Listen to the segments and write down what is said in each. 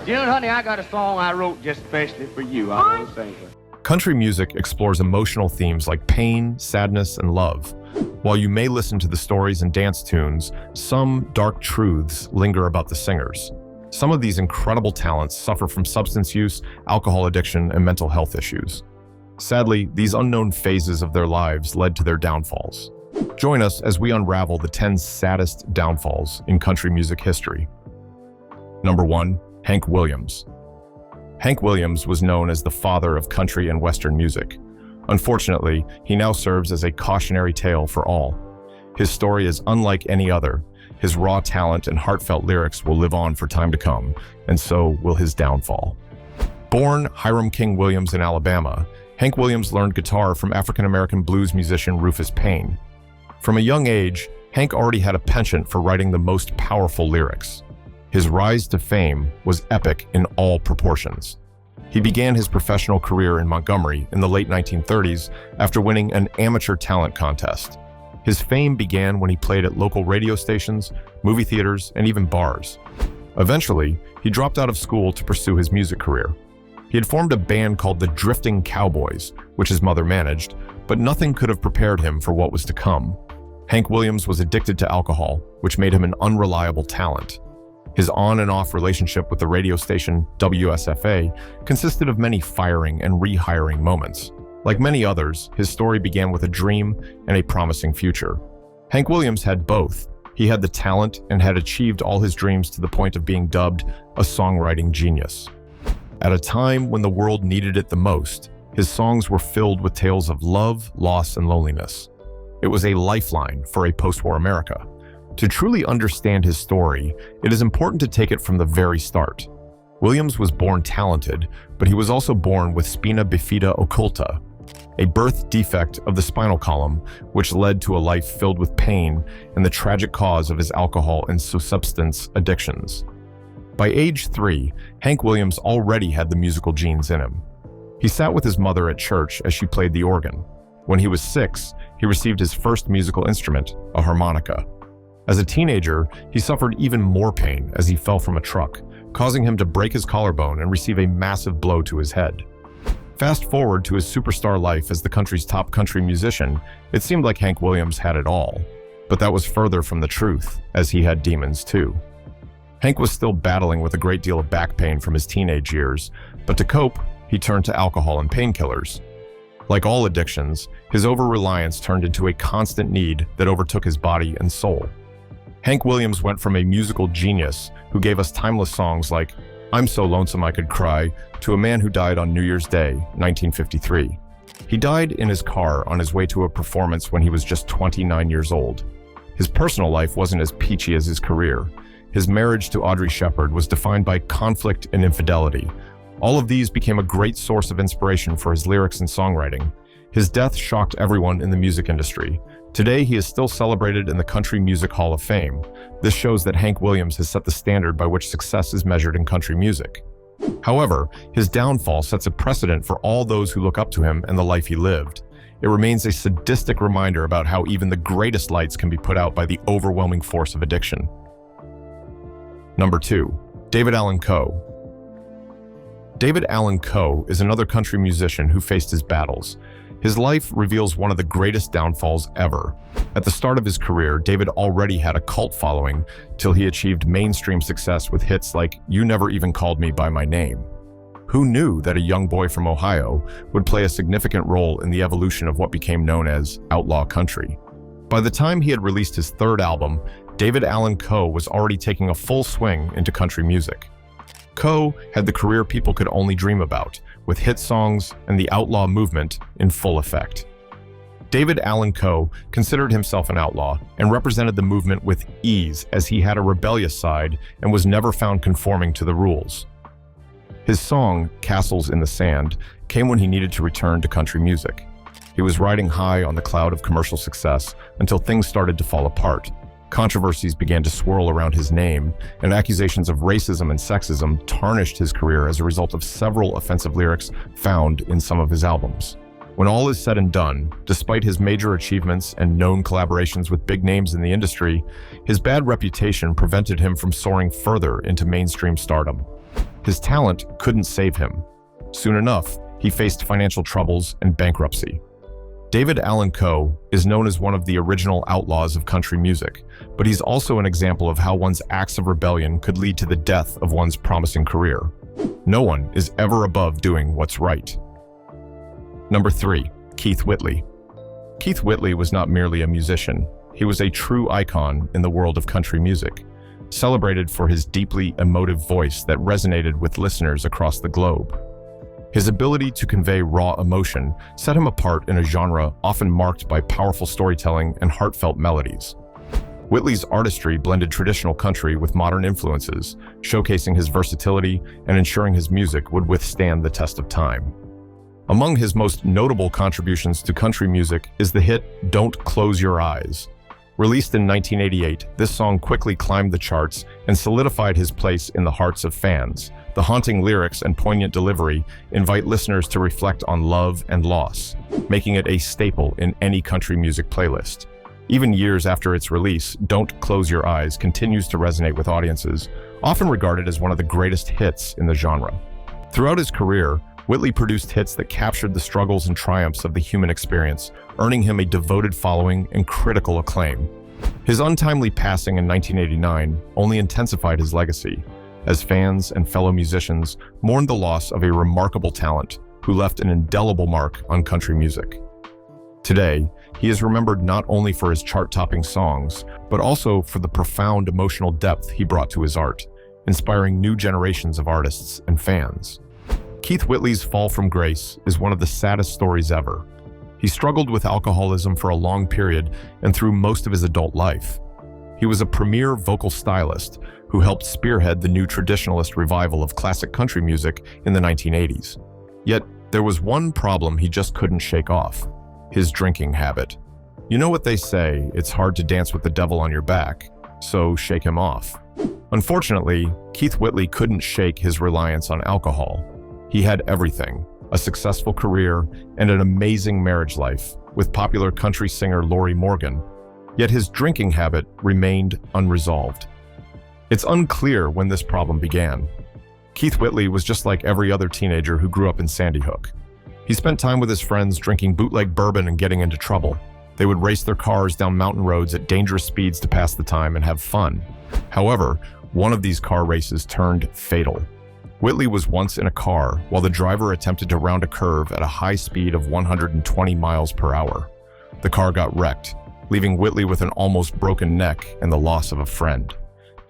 You know, honey, I got a song I wrote just especially for you. I want to sing it. Country music explores emotional themes like pain, sadness, and love. While you may listen to the stories and dance tunes, some dark truths linger about the singers. Some of these incredible talents suffer from substance use, alcohol addiction, and mental health issues. Sadly, these unknown phases of their lives led to their downfalls. Join us as we unravel the 10 saddest downfalls in country music history. Number 1. Hank Williams. Hank Williams was known as the father of country and western music. Unfortunately, he now serves as a cautionary tale for all. His story is unlike any other. His raw talent and heartfelt lyrics will live on for time to come, and so will his downfall. Born Hiram King Williams in Alabama, Hank Williams learned guitar from African-American blues musician Rufus Payne. From a young age, Hank already had a penchant for writing the most powerful lyrics. His rise to fame was epic in all proportions. He began his professional career in Montgomery in the late 1930s after winning an amateur talent contest. His fame began when he played at local radio stations, movie theaters, and even bars. Eventually, he dropped out of school to pursue his music career. He had formed a band called the Drifting Cowboys, which his mother managed, but nothing could have prepared him for what was to come. Hank Williams was addicted to alcohol, which made him an unreliable talent. His on and off relationship with the radio station WSFA consisted of many firing and rehiring moments. Like many others, his story began with a dream and a promising future. Hank Williams had both. He had the talent and had achieved all his dreams to the point of being dubbed a songwriting genius. At a time when the world needed it the most, his songs were filled with tales of love, loss, and loneliness. It was a lifeline for a post-war America. To truly understand his story, it is important to take it from the very start. Williams was born talented, but he was also born with spina bifida occulta, a birth defect of the spinal column, which led to a life filled with pain and the tragic cause of his alcohol and substance addictions. By age 3, Hank Williams already had the musical genes in him. He sat with his mother at church as she played the organ. When he was 6, he received his first musical instrument, a harmonica. As a teenager, he suffered even more pain as he fell from a truck, causing him to break his collarbone and receive a massive blow to his head. Fast forward to his superstar life as the country's top country musician, it seemed like Hank Williams had it all. But that was further from the truth, as he had demons too. Hank was still battling with a great deal of back pain from his teenage years, but to cope, he turned to alcohol and painkillers. Like all addictions, his over-reliance turned into a constant need that overtook his body and soul. Hank Williams went from a musical genius who gave us timeless songs like I'm So Lonesome I Could Cry to a man who died on New Year's Day, 1953. He died in his car on his way to a performance when he was just 29 years old. His personal life wasn't as peachy as his career. His marriage to Audrey Shepard was defined by conflict and infidelity. All of these became a great source of inspiration for his lyrics and songwriting. His death shocked everyone in the music industry. Today, he is still celebrated in the Country Music Hall of Fame. This shows that Hank Williams has set the standard by which success is measured in country music. However, his downfall sets a precedent for all those who look up to him and the life he lived. It remains a sadistic reminder about how even the greatest lights can be put out by the overwhelming force of addiction. Number 2. David Allan Coe. David Allan Coe is another country musician who faced his battles. His life reveals one of the greatest downfalls ever. At the start of his career, David already had a cult following till he achieved mainstream success with hits like You Never Even Called Me By My Name. Who knew that a young boy from Ohio would play a significant role in the evolution of what became known as outlaw country? By the time he had released his third album, David Allan Coe was already taking a full swing into country music. Coe had the career people could only dream about, with hit songs and the outlaw movement in full effect. David Allan Coe considered himself an outlaw and represented the movement with ease as he had a rebellious side and was never found conforming to the rules. His song, Castles in the Sand, came when he needed to return to country music. He was riding high on the cloud of commercial success until things started to fall apart. Controversies began to swirl around his name, and accusations of racism and sexism tarnished his career as a result of several offensive lyrics found in some of his albums. When all is said and done, despite his major achievements and known collaborations with big names in the industry, his bad reputation prevented him from soaring further into mainstream stardom. his talent couldn't save him. Soon enough, he faced financial troubles and bankruptcy. David Allan Coe is known as one of the original outlaws of country music, but he's also an example of how one's acts of rebellion could lead to the death of one's promising career. No one is ever above doing what's right. Number 3, Keith Whitley. Keith Whitley was not merely a musician. He was a true icon in the world of country music, celebrated for his deeply emotive voice that resonated with listeners across the globe. His ability to convey raw emotion set him apart in a genre often marked by powerful storytelling and heartfelt melodies. Whitley's artistry blended traditional country with modern influences, showcasing his versatility and ensuring his music would withstand the test of time. Among his most notable contributions to country music is the hit "Don't Close Your Eyes." Released in 1988, this song quickly climbed the charts and solidified his place in the hearts of fans. The haunting lyrics and poignant delivery invite listeners to reflect on love and loss, making it a staple in any country music playlist. Even years after its release, "Don't Close Your Eyes" continues to resonate with audiences, often regarded as one of the greatest hits in the genre. Throughout his career, Whitley produced hits that captured the struggles and triumphs of the human experience, earning him a devoted following and critical acclaim. His untimely passing in 1989 only intensified his legacy, as fans and fellow musicians mourned the loss of a remarkable talent who left an indelible mark on country music. Today, he is remembered not only for his chart-topping songs, but also for the profound emotional depth he brought to his art, inspiring new generations of artists and fans. Keith Whitley's fall from grace is one of the saddest stories ever. He struggled with alcoholism for a long period and through most of his adult life. He was a premier vocal stylist who helped spearhead the new traditionalist revival of classic country music in the 1980s. Yet, there was one problem he just couldn't shake off: his drinking habit. You know what they say, it's hard to dance with the devil on your back, so shake him off. Unfortunately, Keith Whitley couldn't shake his reliance on alcohol. He had everything: a successful career and an amazing marriage life with popular country singer Lorrie Morgan, yet his drinking habit remained unresolved. It's unclear when this problem began. Keith Whitley was just like every other teenager who grew up in Sandy Hook. He spent time with his friends drinking bootleg bourbon and getting into trouble. They would race their cars down mountain roads at dangerous speeds to pass the time and have fun. However, one of these car races turned fatal. Whitley was once in a car while the driver attempted to round a curve at a high speed of 120 miles per hour. The car got wrecked, leaving Whitley with an almost broken neck and the loss of a friend.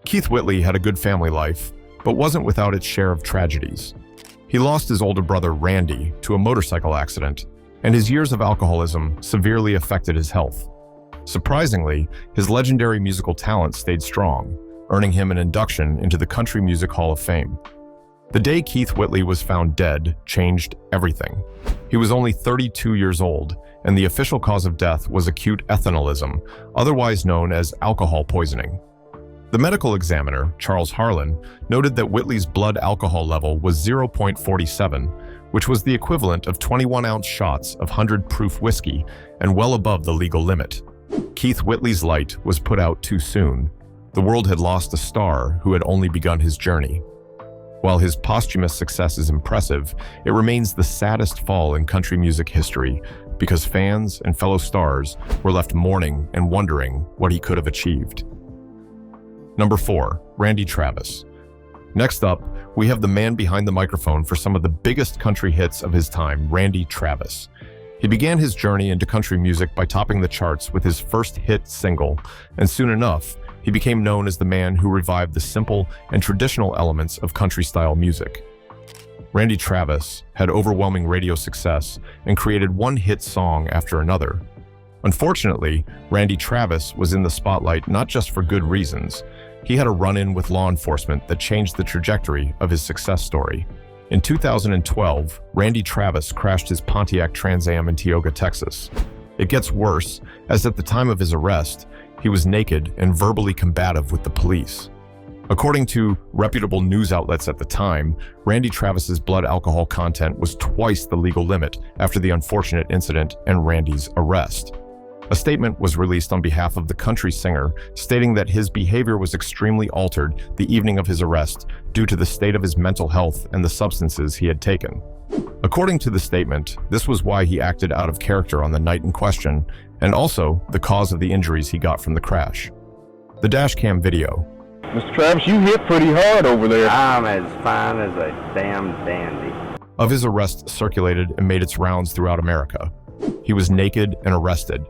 Keith Whitley had a good family life, but wasn't without its share of tragedies. He lost his older brother Randy to a motorcycle accident, and his years of alcoholism severely affected his health. Surprisingly, his legendary musical talent stayed strong, earning him an induction into the Country Music Hall of Fame. The day Keith Whitley was found dead changed everything. He was only 32 years old, and the official cause of death was acute ethanolism, otherwise known as alcohol poisoning. The medical examiner, Charles Harlan, noted that Whitley's blood alcohol level was 0.47, which was the equivalent of 21-ounce shots of 100-proof whiskey and well above the legal limit. Keith Whitley's light was put out too soon. The world had lost a star who had only begun his journey. While his posthumous success is impressive, it remains the saddest fall in country music history because fans and fellow stars were left mourning and wondering what he could have achieved. Number 4, Randy Travis. Next up, we have the man behind the microphone for some of the biggest country hits of his time, Randy Travis. He began his journey into country music by topping the charts with his first hit single, and soon enough, he became known as the man who revived the simple and traditional elements of country-style music. Randy Travis had overwhelming radio success and created one hit song after another. Unfortunately, Randy Travis was in the spotlight not just for good reasons. He had a run-in with law enforcement that changed the trajectory of his success story. In 2012, Randy Travis crashed his Pontiac Trans Am in Tioga, Texas. It gets worse, as at the time of his arrest, he was naked and verbally combative with the police. According to reputable news outlets at the time, Randy Travis's blood alcohol content was twice the legal limit after the unfortunate incident and Randy's arrest. A statement was released on behalf of the country singer, stating that his behavior was extremely altered the evening of his arrest due to the state of his mental health and the substances he had taken. According to the statement, this was why he acted out of character on the night in question, and also the cause of the injuries he got from the crash. The dashcam video. Mr. Travis, you hit pretty hard over there. I'm as fine as a damn dandy. Of his arrest circulated and made its rounds throughout America. He was naked and arrested.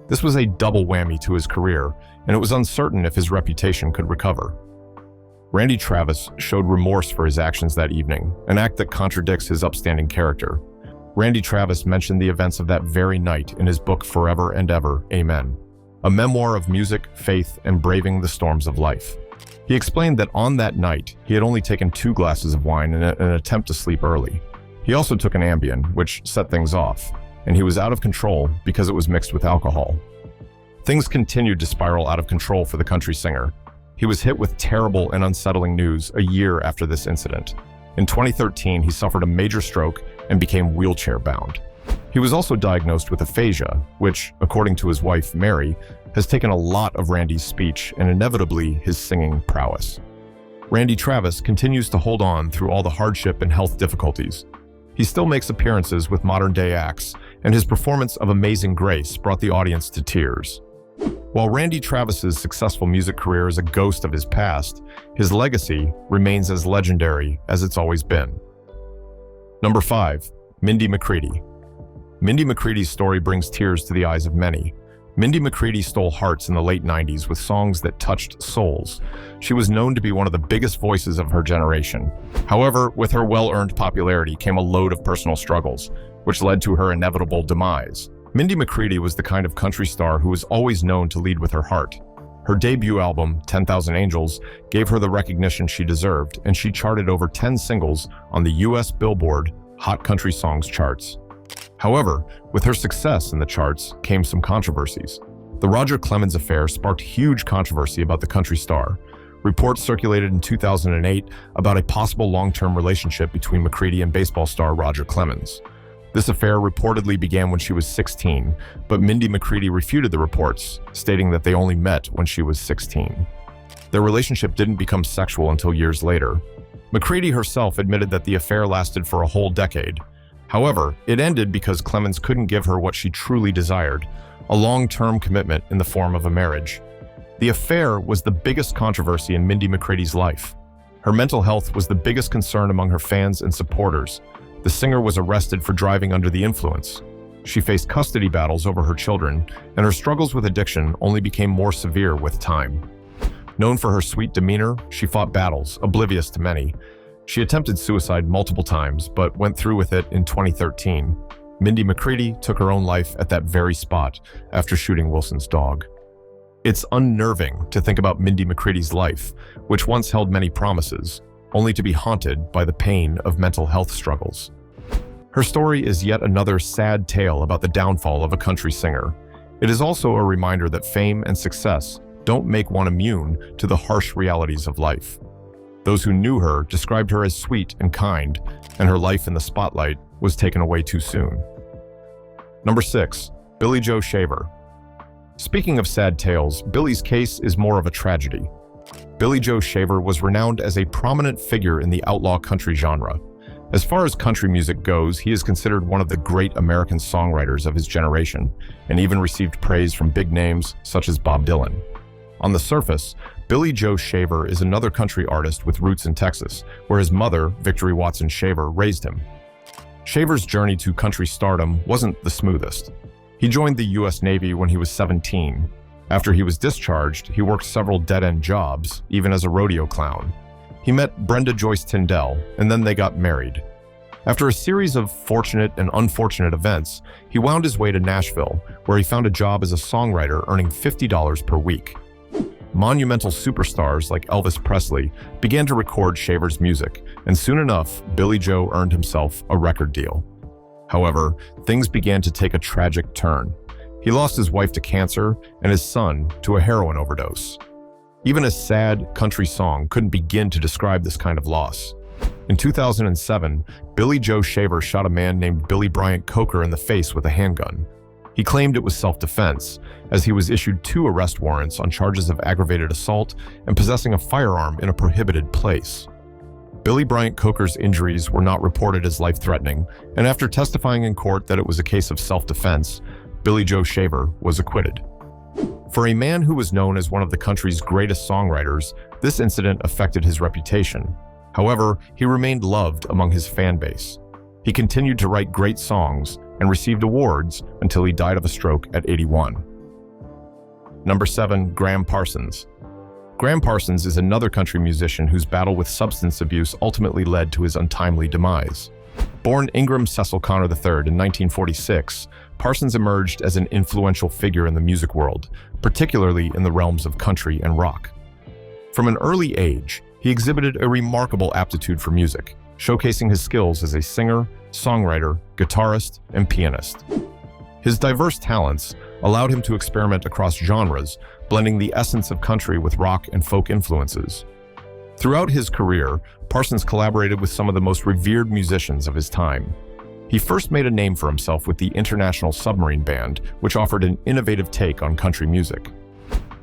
This was a double whammy to his career, and it was uncertain if his reputation could recover. Randy Travis showed remorse for his actions that evening, an act that contradicts his upstanding character. Randy Travis mentioned the events of that very night in his book Forever and Ever, Amen, a memoir of music, faith, and braving the storms of life. He explained that on that night, he had only taken 2 glasses of wine in an attempt to sleep early. He also took an Ambien, which set things off, and he was out of control because it was mixed with alcohol. Things continued to spiral out of control for the country singer. He was hit with terrible and unsettling news a year after this incident. In 2013, he suffered a major stroke and became wheelchair-bound. He was also diagnosed with aphasia, which, according to his wife, Mary, has taken a lot of Randy's speech and inevitably his singing prowess. Randy Travis continues to hold on through all the hardship and health difficulties. He still makes appearances with modern-day acts, and his performance of Amazing Grace brought the audience to tears. While Randy Travis's successful music career is a ghost of his past, his legacy remains as legendary as it's always been. Number 5. Mindy McCready. Mindy McCready's story brings tears to the eyes of many. Mindy McCready stole hearts in the late 90s with songs that touched souls. She was known to be one of the biggest voices of her generation. However, with her well-earned popularity came a load of personal struggles, which led to her inevitable demise. Mindy McCready was the kind of country star who was always known to lead with her heart. Her debut album, 10,000 Angels, gave her the recognition she deserved, and she charted over 10 singles on the US Billboard Hot Country Songs charts. However, with her success in the charts came some controversies. The Roger Clemens affair sparked huge controversy about the country star. Reports circulated in 2008 about a possible long-term relationship between McCready and baseball star Roger Clemens. This affair reportedly began when she was 16, but Mindy McCready refuted the reports, stating that they only met when she was 16. Their relationship didn't become sexual until years later. McCready herself admitted that the affair lasted for a whole decade. However, it ended because Clemens couldn't give her what she truly desired, a long-term commitment in the form of a marriage. The affair was the biggest controversy in Mindy McCready's life. Her mental health was the biggest concern among her fans and supporters. The singer was arrested for driving under the influence. She faced custody battles over her children, and her struggles with addiction only became more severe with time. Known for her sweet demeanor, she fought battles, oblivious to many. She attempted suicide multiple times, but went through with it in 2013. Mindy McCready took her own life at that very spot after shooting Wilson's dog. It's unnerving to think about Mindy McCready's life, which once held many promises, only to be haunted by the pain of mental health struggles. Her story is yet another sad tale about the downfall of a country singer. It is also a reminder that fame and success don't make one immune to the harsh realities of life. Those who knew her described her as sweet and kind, and her life in the spotlight was taken away too soon. Number 6. Billie Joe Shaver. Speaking of sad tales, Billie's case is more of a tragedy. Billie Joe Shaver was renowned as a prominent figure in the outlaw country genre. As far as country music goes, he is considered one of the great American songwriters of his generation, and even received praise from big names such as Bob Dylan. On the surface, Billie Joe Shaver is another country artist with roots in Texas, where his mother, Victory Watson Shaver, raised him. Shaver's journey to country stardom wasn't the smoothest. He joined the U.S. Navy when he was 17. After he was discharged, he worked several dead-end jobs, even as a rodeo clown. He met Brenda Joyce Tyndall, and then they got married. After a series of fortunate and unfortunate events, he wound his way to Nashville, where he found a job as a songwriter earning $50 per week. Monumental superstars like Elvis Presley began to record Shaver's music, and soon enough, Billie Joe earned himself a record deal. However, things began to take a tragic turn. He lost his wife to cancer and his son to a heroin overdose. Even a sad country song couldn't begin to describe this kind of loss. In 2007, Billie Joe Shaver shot a man named Billy Bryant Coker in the face with a handgun. He He claimed it was self-defense, as he was issued 2 arrest warrants on charges of aggravated assault and possessing a firearm in a prohibited place. Billy Bryant Coker's injuries were not reported as life-threatening, and after testifying in court that it was a case of self-defense, Billy Joe Shaver was acquitted. For a man who was known as one of the country's greatest songwriters, this incident affected his reputation. However, he remained loved among his fan base. He continued to write great songs and received awards until he died of a stroke at 81. Number 7, Graham Parsons. Graham Parsons is another country musician whose battle with substance abuse ultimately led to his untimely demise. Born Ingram Cecil Connor III in 1946, Parsons emerged as an influential figure in the music world, particularly in the realms of country and rock. From an early age, he exhibited a remarkable aptitude for music, showcasing his skills as a singer, songwriter, guitarist, and pianist. His diverse talents allowed him to experiment across genres, blending the essence of country with rock and folk influences. Throughout his career, Parsons collaborated with some of the most revered musicians of his time. He first made a name for himself with the International Submarine Band, which offered an innovative take on country music.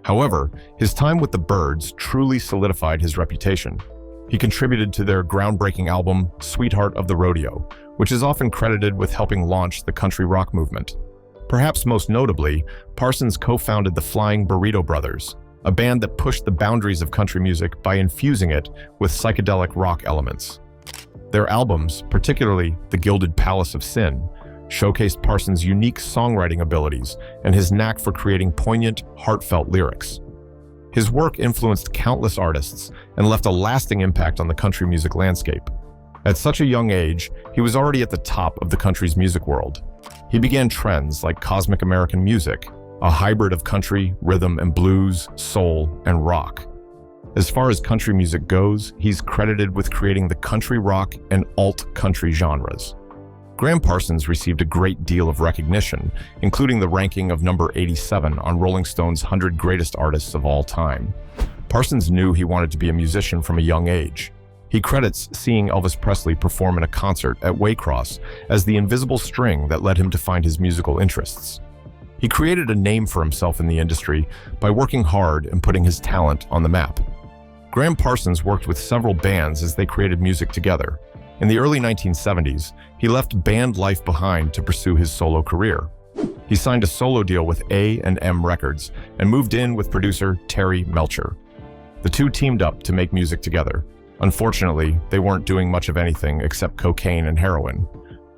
However, his time with the Byrds truly solidified his reputation. He contributed to their groundbreaking album, Sweetheart of the Rodeo, which is often credited with helping launch the country rock movement. Perhaps most notably, Parsons co-founded the Flying Burrito Brothers, a band that pushed the boundaries of country music by infusing it with psychedelic rock elements. Their albums, particularly The Gilded Palace of Sin, showcased Parsons' unique songwriting abilities and his knack for creating poignant, heartfelt lyrics. His work influenced countless artists and left a lasting impact on the country music landscape. At such a young age, he was already at the top of the country's music world. He began trends like Cosmic American music, a hybrid of country, rhythm and blues, soul, and rock. As far as country music goes, he's credited with creating the country rock and alt-country genres. Graham Parsons received a great deal of recognition, including the ranking of number 87 on Rolling Stone's 100 Greatest Artists of All Time. Parsons knew he wanted to be a musician from a young age. He credits seeing Elvis Presley perform in a concert at Waycross as the invisible string that led him to find his musical interests. He created a name for himself in the industry by working hard and putting his talent on the map. Graham Parsons worked with several bands as they created music together. In the early 1970s, he left band life behind to pursue his solo career. He signed a solo deal with A&M Records and moved in with producer Terry Melcher. The two teamed up to make music together. Unfortunately, they weren't doing much of anything except cocaine and heroin.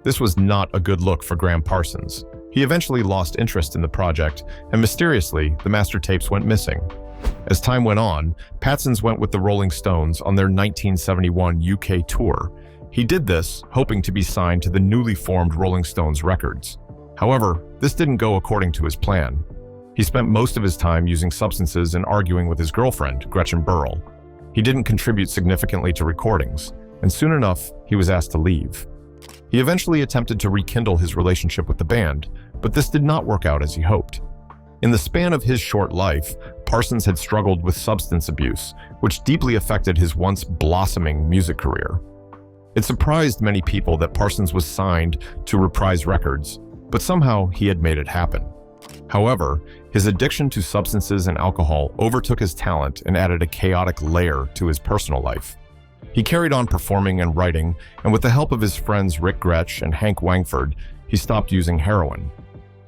This was not a good look for Graham Parsons. He eventually lost interest in the project, and mysteriously, the master tapes went missing. As time went on, Parsons went with the Rolling Stones on their 1971 UK tour. He did this, hoping to be signed to the newly formed Rolling Stones Records. However, this didn't go according to his plan. He spent most of his time using substances and arguing with his girlfriend, Gretchen Burrell. He didn't contribute significantly to recordings, and soon enough, he was asked to leave. He eventually attempted to rekindle his relationship with the band, but this did not work out as he hoped. In the span of his short life, Parsons had struggled with substance abuse, which deeply affected his once blossoming music career. It surprised many people that Parsons was signed to Reprise Records, but somehow he had made it happen. However, his addiction to substances and alcohol overtook his talent and added a chaotic layer to his personal life. He carried on performing and writing, and with the help of his friends Rick Gretsch and Hank Wangford, he stopped using heroin.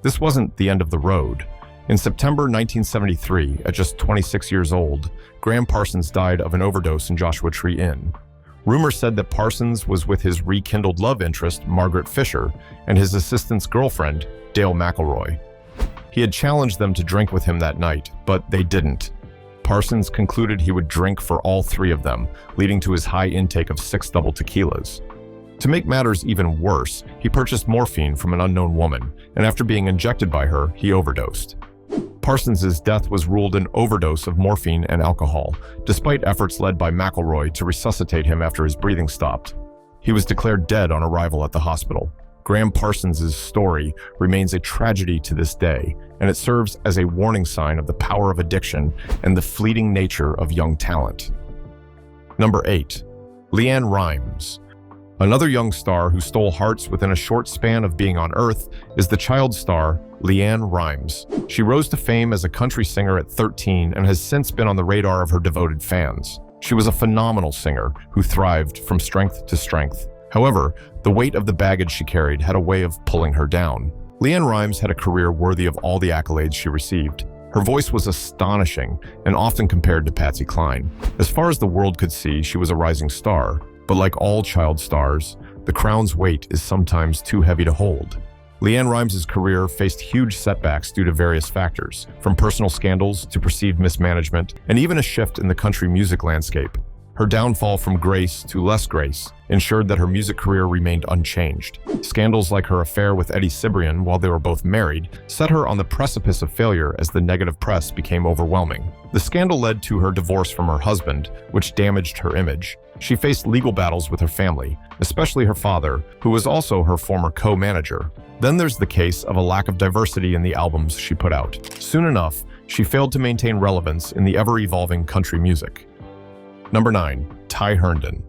This wasn't the end of the road. In September 1973, at just 26 years old, Graham Parsons died of an overdose in Joshua Tree Inn. Rumors said that Parsons was with his rekindled love interest, Margaret Fisher, and his assistant's girlfriend, Dale McElroy. He had challenged them to drink with him that night, but they didn't. Parsons concluded he would drink for all three of them, leading to his high intake of 6 double tequilas. To make matters even worse, he purchased morphine from an unknown woman, and after being injected by her, he overdosed. Parsons' death was ruled an overdose of morphine and alcohol, despite efforts led by McElroy to resuscitate him after his breathing stopped. He was declared dead on arrival at the hospital. Graham Parsons' story remains a tragedy to this day, and it serves as a warning sign of the power of addiction and the fleeting nature of young talent. Number 8. Leanne Rimes. Another young star who stole hearts within a short span of being on Earth is the child star Leanne Rimes. She rose to fame as a country singer at 13 and has since been on the radar of her devoted fans. She was a phenomenal singer who thrived from strength to strength. However, the weight of the baggage she carried had a way of pulling her down. Leanne Rimes had a career worthy of all the accolades she received. Her voice was astonishing and often compared to Patsy Cline. As far as the world could see, she was a rising star. But like all child stars, the crown's weight is sometimes too heavy to hold. Leanne Rimes' career faced huge setbacks due to various factors, from personal scandals to perceived mismanagement, and even a shift in the country music landscape. Her downfall from grace to less grace ensured that her music career remained unchanged. Scandals like her affair with Eddie Cibrian while they were both married set her on the precipice of failure as the negative press became overwhelming. The scandal led to her divorce from her husband, which damaged her image. She faced legal battles with her family, especially her father, who was also her former co-manager. Then there's the case of a lack of diversity in the albums she put out. Soon enough, she failed to maintain relevance in the ever-evolving country music. Number 9. Ty Herndon.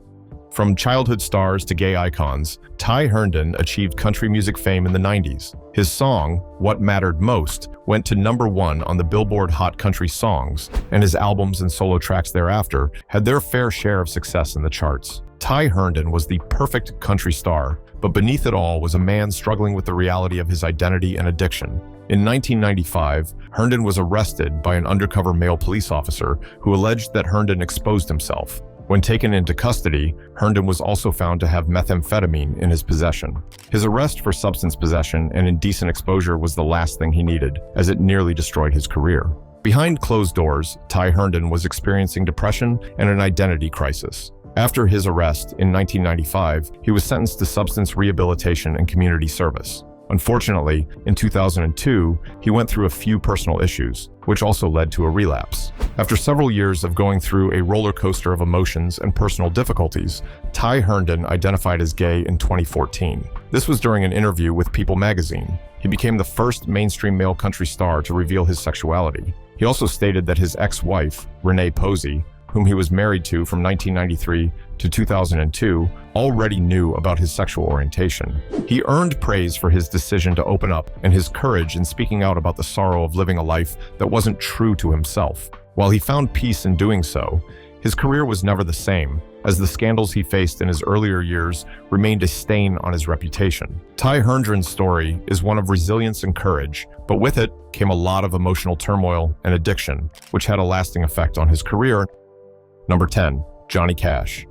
From childhood stars to gay icons, Ty Herndon achieved country music fame in the 90s. His song, What Mattered Most, went to number 1 on the Billboard Hot Country Songs, and his albums and solo tracks thereafter had their fair share of success in the charts. Ty Herndon was the perfect country star, but beneath it all was a man struggling with the reality of his identity and addiction. In 1995, Herndon was arrested by an undercover male police officer who alleged that Herndon exposed himself. When taken into custody, Herndon was also found to have methamphetamine in his possession. His arrest for substance possession and indecent exposure was the last thing he needed, as it nearly destroyed his career. Behind closed doors, Ty Herndon was experiencing depression and an identity crisis. After his arrest in 1995, he was sentenced to substance rehabilitation and community service. Unfortunately, in 2002, he went through a few personal issues, which also led to a relapse. After several years of going through a roller coaster of emotions and personal difficulties, Ty Herndon identified as gay in 2014. This was during an interview with People magazine. He became the first mainstream male country star to reveal his sexuality. He also stated that his ex-wife, Renee Posey, whom he was married to from 1993 to 2002, already knew about his sexual orientation. He earned praise for his decision to open up and his courage in speaking out about the sorrow of living a life that wasn't true to himself. While he found peace in doing so, his career was never the same, as the scandals he faced in his earlier years remained a stain on his reputation. Ty Herndon's story is one of resilience and courage, but with it came a lot of emotional turmoil and addiction, which had a lasting effect on his career. Number 10. Johnny Cash.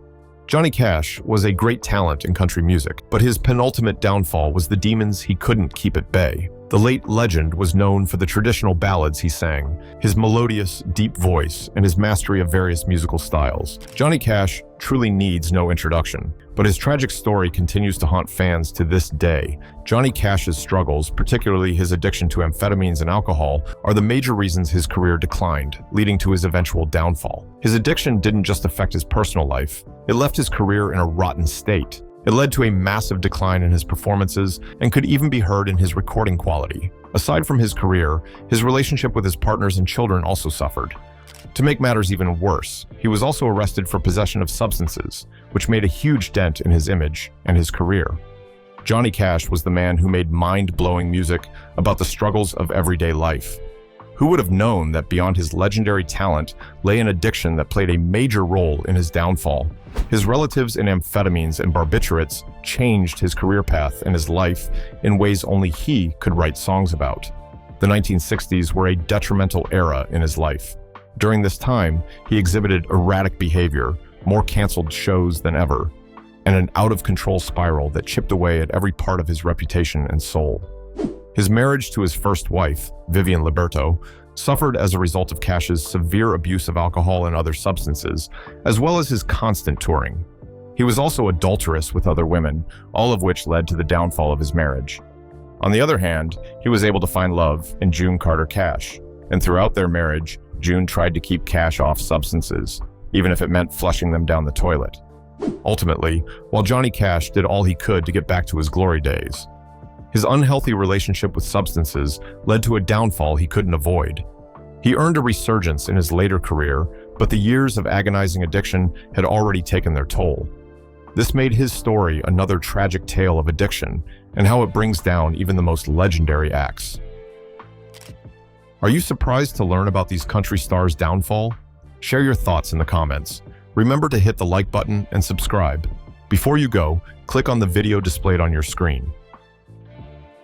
Johnny Cash was a great talent in country music, but his penultimate downfall was the demons he couldn't keep at bay. The late legend was known for the traditional ballads he sang, his melodious, deep voice, and his mastery of various musical styles. Johnny Cash truly needs no introduction, but his tragic story continues to haunt fans to this day. Johnny Cash's struggles, particularly his addiction to amphetamines and alcohol, are the major reasons his career declined, leading to his eventual downfall. His addiction didn't just affect his personal life, it left his career in a rotten state. It led to a massive decline in his performances and could even be heard in his recording quality. Aside from his career, his relationship with his partners and children also suffered. To make matters even worse, he was also arrested for possession of substances, which made a huge dent in his image and his career. Johnny Cash was the man who made mind-blowing music about the struggles of everyday life. Who would have known that beyond his legendary talent lay an addiction that played a major role in his downfall? His relatives in amphetamines and barbiturates changed his career path and his life in ways only he could write songs about. The 1960s were a detrimental era in his life. During this time, he exhibited erratic behavior, more canceled shows than ever, and an out-of-control spiral that chipped away at every part of his reputation and soul. His marriage to his first wife, Vivian Liberto, suffered as a result of Cash's severe abuse of alcohol and other substances, as well as his constant touring. He was also adulterous with other women, all of which led to the downfall of his marriage. On the other hand, he was able to find love in June Carter Cash, and throughout their marriage, June tried to keep Cash off substances, even if it meant flushing them down the toilet. Ultimately, while Johnny Cash did all he could to get back to his glory days, his unhealthy relationship with substances led to a downfall he couldn't avoid. He earned a resurgence in his later career, but the years of agonizing addiction had already taken their toll. This made his story another tragic tale of addiction and how it brings down even the most legendary acts. Are you surprised to learn about these country stars' downfall? Share your thoughts in the comments. Remember to hit the like button and subscribe. Before you go, click on the video displayed on your screen.